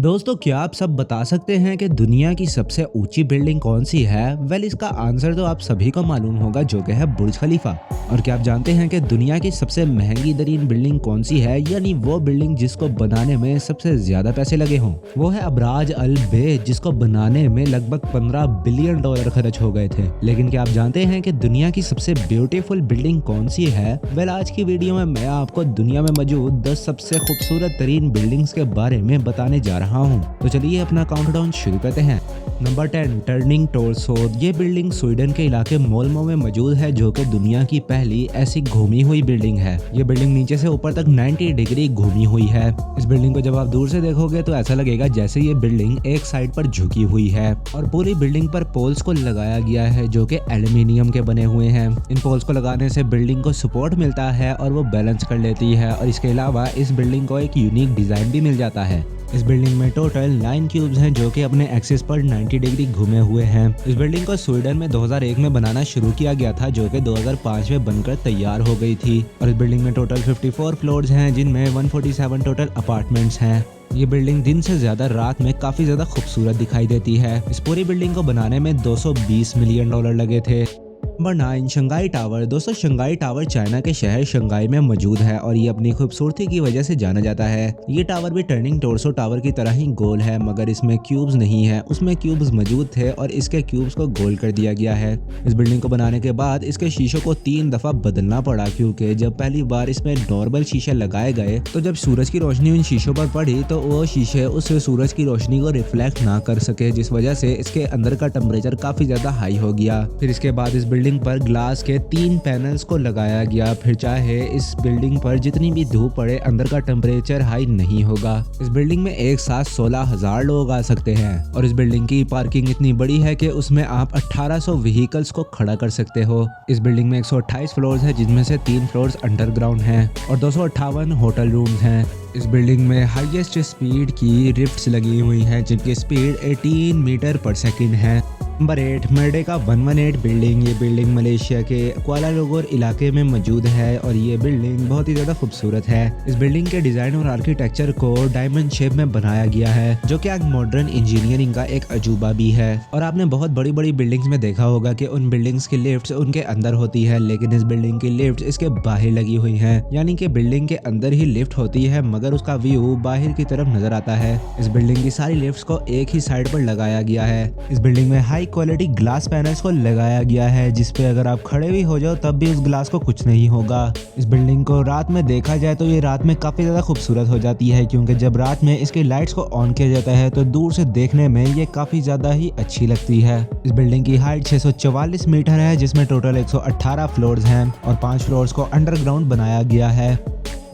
दोस्तों, क्या आप सब बता सकते हैं कि दुनिया की सबसे ऊंची बिल्डिंग कौन सी है? वेल, इसका आंसर तो आप सभी को मालूम होगा, जो कि है बुर्ज खलीफा। और क्या आप जानते हैं कि दुनिया की सबसे महंगी तरीन बिल्डिंग कौन सी है, यानी वो बिल्डिंग जिसको बनाने में सबसे ज्यादा पैसे लगे हों? वो है अबराज अल बेत, जिसको बनाने में लगभग $15 बिलियन खर्च हो गए थे। लेकिन क्या आप जानते हैं कि दुनिया की सबसे ब्यूटीफुल बिल्डिंग कौन सी है? वेल, आज की वीडियो में मैं आपको दुनिया में मौजूद 10 सबसे खूबसूरत तरीन बिल्डिंग्स के बारे में बताने जा रहा हूँ। तो चलिए अपना काउंटडाउन शुरू करते हैं। Number 10, Turning Torso. ये बिल्डिंग स्वीडन के इलाके मोल्मो में मौजूद है, जो कि दुनिया की पहली ऐसी घूमी हुई बिल्डिंग है। ये बिल्डिंग नीचे से ऊपर तक 90 डिग्री घूमी हुई है। इस बिल्डिंग को जब आप दूर से देखोगे तो ऐसा लगेगा जैसे ये बिल्डिंग एक साइड पर झुकी हुई है। और पूरी बिल्डिंग पर पोल्स को लगाया गया है, जो कि एल्यूमिनियम के बने हुए हैं। इन पोल्स को लगाने से बिल्डिंग को सपोर्ट मिलता है और वो बैलेंस कर लेती है। और इसके अलावा इस बिल्डिंग को एक यूनिक डिजाइन भी मिल जाता है। इस बिल्डिंग में टोटल 9 क्यूब्स हैं, जो कि अपने एक्सिस पर 90 डिग्री घूमे हुए हैं। इस बिल्डिंग को स्वीडन में 2001 में बनाना शुरू किया गया था, जो कि 2005 में बनकर तैयार हो गई थी। और इस बिल्डिंग में टोटल 54 फ्लोर्स हैं, जिनमें 147 टोटल अपार्टमेंट्स हैं। ये बिल्डिंग दिन से ज्यादा रात में काफी ज्यादा खूबसूरत दिखाई देती है। इस पूरी बिल्डिंग को बनाने में $220 मिलियन लगे थे। Number 9, Shanghai tower. दोस्तों, शंघाई टावर चाइना के शहर शंघाई में मौजूद है और ये अपनी खूबसूरती की वजह से जाना जाता है। ये टावर भी टर्निंग टोरसो टावर की तरह ही गोल है, मगर इसमें क्यूब्स नहीं है। उसमें क्यूब्स मौजूद थे और इसके क्यूब्स को गोल कर दिया गया है। इस बिल्डिंग को बनाने के बाद इसके शीशों को 3 दफा बदलना पड़ा, क्योंकि जब पहली बार इसमें नॉर्मल शीशे लगाए गए तो जब सूरज की रोशनी उन शीशों पर पड़ी तो वो शीशे उस सूरज की रोशनी को रिफ्लेक्ट ना कर सके, जिस वजह से इसके अंदर का टेम्परेचर काफी ज्यादा हाई हो गया। फिर इसके बाद इस बिल्डिंग पर ग्लास के 3 पैनल्स को लगाया गया। फिर चाहे इस बिल्डिंग पर जितनी भी धूप पड़े, अंदर का टेम्परेचर हाई नहीं होगा। इस बिल्डिंग में एक साथ 16,000 लोग आ सकते हैं। और इस बिल्डिंग की पार्किंग इतनी बड़ी है कि उसमें आप 1800 व्हीकल्स को खड़ा कर सकते हो। इस बिल्डिंग में 128 फ्लोर्स है, जिनमें से 3 फ्लोर्स अंडरग्राउंड हैं और 258 होटल रूम्स हैं। इस बिल्डिंग में हाईएस्ट स्पीड की रिफ्ट्स लगी हुई हैं, जिनकी स्पीड 18 मीटर पर सेकंड है। Number 8, Merdeka 118 building. ये बिल्डिंग मलेशिया के कुआलालंपुर इलाके में मौजूद है और ये बिल्डिंग बहुत ही ज्यादा खूबसूरत है। इस बिल्डिंग के डिजाइन और आर्किटेक्चर को डायमंड शेप में बनाया गया है, जो कि एक मॉडर्न इंजीनियरिंग का एक अजूबा भी है। और आपने बहुत बड़ी बड़ी बिल्डिंग्स में देखा होगा कि उन बिल्डिंग्स की लिफ्ट्स उनके अंदर होती है, लेकिन इस बिल्डिंग की लिफ्ट्स इसके बाहर लगी हुई है। यानी कि बिल्डिंग के अंदर ही लिफ्ट होती है, मगर उसका व्यू बाहर की तरफ नजर आता है। इस बिल्डिंग की सारी लिफ्ट्स को एक ही साइड पर लगाया गया है। इस बिल्डिंग में हाई क्वालिटी ग्लास पैनल्स को लगाया गया है, जिसपे अगर आप खड़े भी हो जाओ तब भी उस ग्लास को कुछ नहीं होगा। इस बिल्डिंग को रात में देखा जाए तो ये रात में काफी ज्यादा खूबसूरत हो जाती है, क्योंकि जब रात में इसकी लाइट्स को ऑन किया जाता है तो दूर से देखने में ये काफी ज्यादा ही अच्छी लगती है। इस बिल्डिंग की हाइट 644 मीटर है, जिसमें टोटल 118 फ्लोर्स हैं और 5 फ्लोर्स को अंडरग्राउंड बनाया गया है।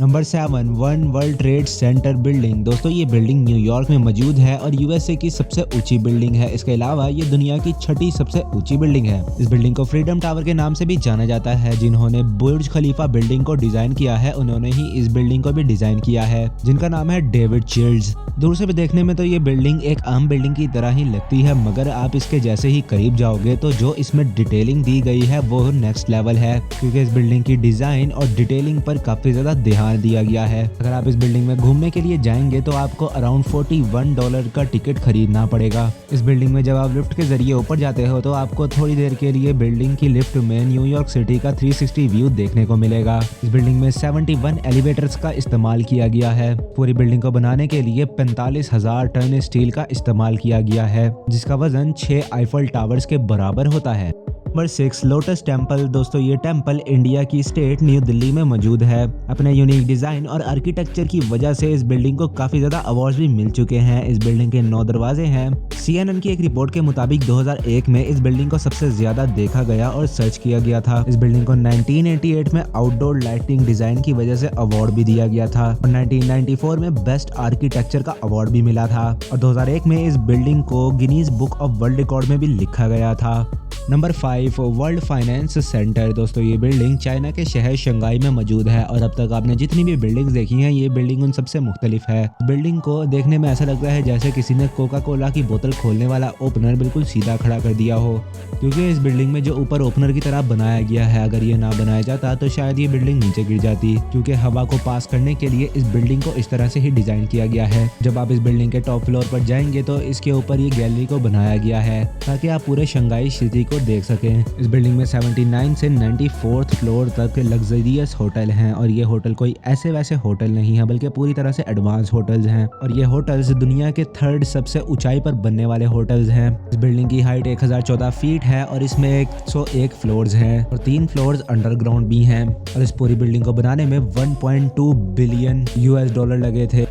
Number 7, one world trade centre building. दोस्तों, ये बिल्डिंग न्यूयॉर्क में मौजूद है और यूएसए की सबसे ऊंची बिल्डिंग है। इसके अलावा ये दुनिया की 6ठी सबसे ऊंची बिल्डिंग है। इस बिल्डिंग को फ्रीडम टावर के नाम से भी जाना जाता है। जिन्होंने बुर्ज खलीफा बिल्डिंग को डिजाइन किया है, उन्होंने ही इस बिल्डिंग को भी डिजाइन किया है, जिनका नाम है डेविड चिल्ड्स। दूर से भी देखने में तो ये बिल्डिंग एक आम बिल्डिंग की तरह ही लगती है, मगर आप इसके जैसे ही करीब जाओगे तो जो इसमें डिटेलिंग दी गई है वो नेक्स्ट लेवल है, क्योंकि इस बिल्डिंग की डिजाइन और डिटेलिंग पर काफी ज्यादा ध्यान दिया गया है। अगर आप इस बिल्डिंग में घूमने के लिए जाएंगे तो आपको अराउंड $41 का टिकट खरीदना पड़ेगा। इस बिल्डिंग में जब आप लिफ्ट के जरिए ऊपर जाते हो तो आपको थोड़ी देर के लिए बिल्डिंग की लिफ्ट में न्यूयॉर्क सिटी का 360 व्यू देखने को मिलेगा। इस बिल्डिंग में 71 एलिवेटर्स का इस्तेमाल किया गया है। पूरी बिल्डिंग को बनाने के लिए 45,000 टन स्टील का इस्तेमाल किया गया है, जिसका वजन 6 आईफल टावर्स के बराबर होता है। Number 6, lotus temple. दोस्तों, ये टेम्पल इंडिया की स्टेट न्यू दिल्ली में मौजूद है। अपने यूनिक डिजाइन और आर्किटेक्चर की वजह से इस बिल्डिंग को काफी ज्यादा अवार्ड्स भी मिल चुके हैं। इस बिल्डिंग के 9 दरवाजे हैं। CNN की एक रिपोर्ट के मुताबिक 2001 में इस बिल्डिंग को सबसे ज्यादा देखा गया और सर्च किया गया था। इस बिल्डिंग को 1988 में आउटडोर लाइटिंग डिजाइन की वजह से अवार्ड भी दिया गया था और 1994 में बेस्ट आर्किटेक्चर का अवार्ड भी मिला था। और 2001 में इस बिल्डिंग को Guinness book of world record में भी लिखा गया था। Number 5 world finance centre. दोस्तों ये बिल्डिंग चाइना के शहर शंघाई में मौजूद है और अब तक आपने जितनी भी बिल्डिंग्स देखी हैं ये बिल्डिंग उन सबसे मुख्तलिफ है। बिल्डिंग को देखने में ऐसा लगता है जैसे किसी ने कोका कोला की बोतल खोलने वाला ओपनर बिल्कुल सीधा खड़ा कर दिया हो, क्योंकि इस बिल्डिंग में जो ऊपर ओपनर की तरह बनाया गया है, अगर ये ना बनाया जाता तो शायद ये बिल्डिंग नीचे गिर जाती, क्योंकि हवा को पास करने के लिए इस बिल्डिंग को इस तरह से ही डिजाइन किया गया है। जब आप इस बिल्डिंग के टॉप फ्लोर पर जाएंगे तो इसके ऊपर ये गैलरी को बनाया गया है ताकि आप पूरे शंघाई सिटी को देख सकें। इस बिल्डिंग में 79 से 94th फ्लोर तक लग्जरियस होटल हैं और ये होटल कोई ऐसे वैसे होटल नहीं है बल्कि पूरी तरह से एडवांस होटल्स हैं और ये होटल्स दुनिया के 3rd सबसे ऊंचाई पर बनने वाले होटल्स हैं। इस बिल्डिंग की हाइट 1014 फीट है और इसमें 101 फ्लोर्स हैं और 3 फ्लोर्स अंडरग्राउंड भी हैं और इस पूरी बिल्डिंग को बनाने में 1.2 बिलियन US$ लगे थे।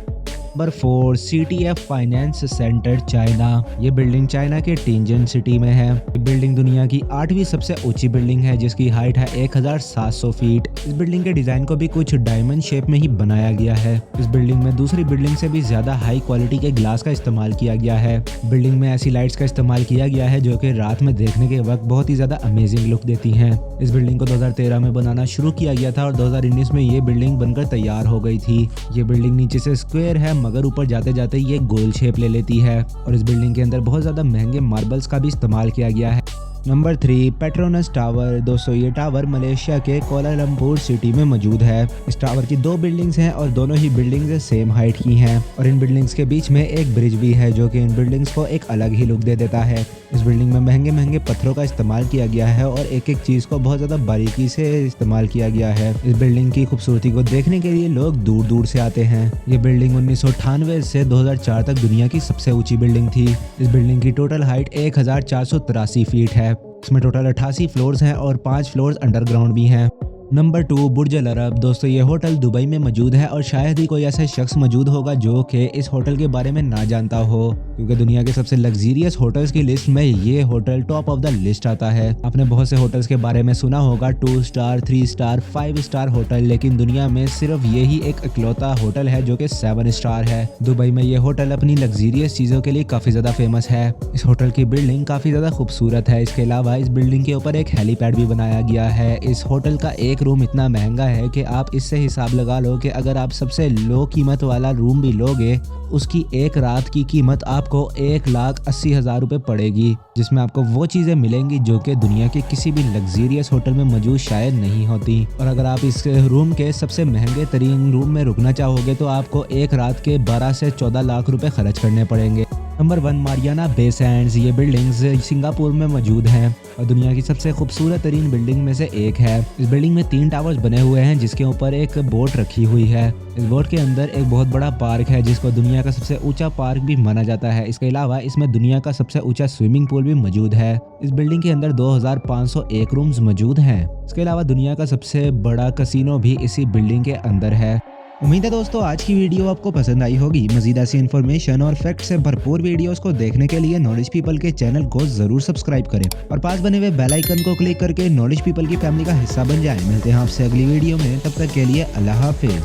Number 4 CTF finance centre China. ये बिल्डिंग चाइना के टिंजन सिटी में है। ये बिल्डिंग दुनिया की 8वीं सबसे ऊंची बिल्डिंग है जिसकी हाइट है 1700 फीट। इस बिल्डिंग के डिजाइन को भी कुछ डायमंड शेप में ही बनाया गया है। इस बिल्डिंग में दूसरी बिल्डिंग से भी ज्यादा हाई क्वालिटी के ग्लास का इस्तेमाल किया गया है। बिल्डिंग में ऐसी लाइट्स का इस्तेमाल किया गया है जो कि रात में देखने के वक्त बहुत ही ज्यादा अमेजिंग लुक देती हैं। इस बिल्डिंग को 2013 में बनाना शुरू किया गया था और 2019 में ये बिल्डिंग बनकर तैयार हो गई थी। ये बिल्डिंग नीचे से स्क्वायर है मगर ऊपर जाते जाते ये गोल शेप ले लेती है और इस बिल्डिंग के अंदर बहुत ज्यादा महंगे मार्बल्स का भी इस्तेमाल किया गया है। Number 3 Petronas tower. दोस्तों ये टावर मलेशिया के कोलालमपुर सिटी में मौजूद है। इस टावर की 2 बिल्डिंग्स हैं और दोनों ही बिल्डिंग्स सेम हाइट की हैं और इन बिल्डिंग्स के बीच में एक ब्रिज भी है जो कि इन बिल्डिंग्स को एक अलग ही लुक दे देता है। इस बिल्डिंग में महंगे महंगे पत्थरों का इस्तेमाल किया गया है और एक एक चीज को बहुत ज्यादा बारीकी से इस्तेमाल किया गया है। इस बिल्डिंग की खूबसूरती को देखने के लिए लोग दूर दूर से आते हैं। ये बिल्डिंग 1998 से 2004 तक दुनिया की सबसे ऊंची बिल्डिंग थी। इस बिल्डिंग की टोटल हाइट 1483 फीट है। इसमें टोटल 88 फ्लोर्स हैं और 5 फ्लोर्स अंडरग्राउंड भी हैं। नंबर 2 बुर्ज अल अरब। दोस्तों ये होटल दुबई में मौजूद है और शायद ही कोई ऐसा शख्स मौजूद होगा जो कि इस होटल के बारे में ना जानता हो, क्योंकि दुनिया के सबसे लग्जरियस होटल्स की लिस्ट में ये hotel top of the list आता है। आपने बहुत से होटल्स के बारे में सुना होगा 2 स्टार 3 स्टार 5 स्टार होटल, लेकिन दुनिया में सिर्फ यही एक इकलौता होटल है जो कि 7 स्टार है। दुबई में ये होटल अपनी लग्जरियस चीजों के लिए काफी ज्यादा फेमस है। इस होटल की बिल्डिंग काफी ज्यादा खूबसूरत है। इसके अलावा इस बिल्डिंग के ऊपर एक हेलीपैड भी बनाया गया है। इस होटल का एक रूम इतना महंगा है कि आप इससे हिसाब लगा लो कि अगर आप सबसे लो कीमत वाला रूम भी लोगे उसकी एक रात की कीमत आपको 1,80,000 रुपये पड़ेगी, जिसमें आपको वो चीज़ें मिलेंगी जो कि दुनिया के किसी भी लग्जरियस होटल में मौजूद शायद नहीं होती। और अगर आप इस रूम के सबसे महंगे तरीन रूम में रुकना चाहोगे तो आपको एक रात के 12 से 14 लाख रुपए खर्च करने पड़ेंगे। Number 1 Marina Bay Sands. ये बिल्डिंग्स सिंगापुर में मौजूद हैं और दुनिया की सबसे खूबसूरत तरीन बिल्डिंग में से एक है। इस बिल्डिंग में 3 टावर्स बने हुए हैं जिसके ऊपर एक बोट रखी हुई है। इस बोट के अंदर एक बहुत बड़ा पार्क है जिसको दुनिया का सबसे ऊंचा पार्क भी माना जाता है। इसके अलावा इसमें दुनिया का सबसे ऊंचा स्विमिंग पूल भी मौजूद है। इस बिल्डिंग के अंदर 2501 रूम्स मौजूद हैं। इसके अलावा दुनिया का सबसे बड़ा कसिनो भी इसी बिल्डिंग के अंदर है। उम्मीद है दोस्तों आज की वीडियो आपको पसंद आई होगी। मजीद ऐसी इन्फॉर्मेशन और फैक्ट से भरपूर वीडियोस को देखने के लिए नॉलेज पीपल के चैनल को जरूर सब्सक्राइब करें और पास बने हुए बेल आइकन को क्लिक करके नॉलेज पीपल की फैमिली का हिस्सा बन जाएं। मिलते हैं आपसे अगली वीडियो में, तब तक के लिए अल्लाह हाफिज।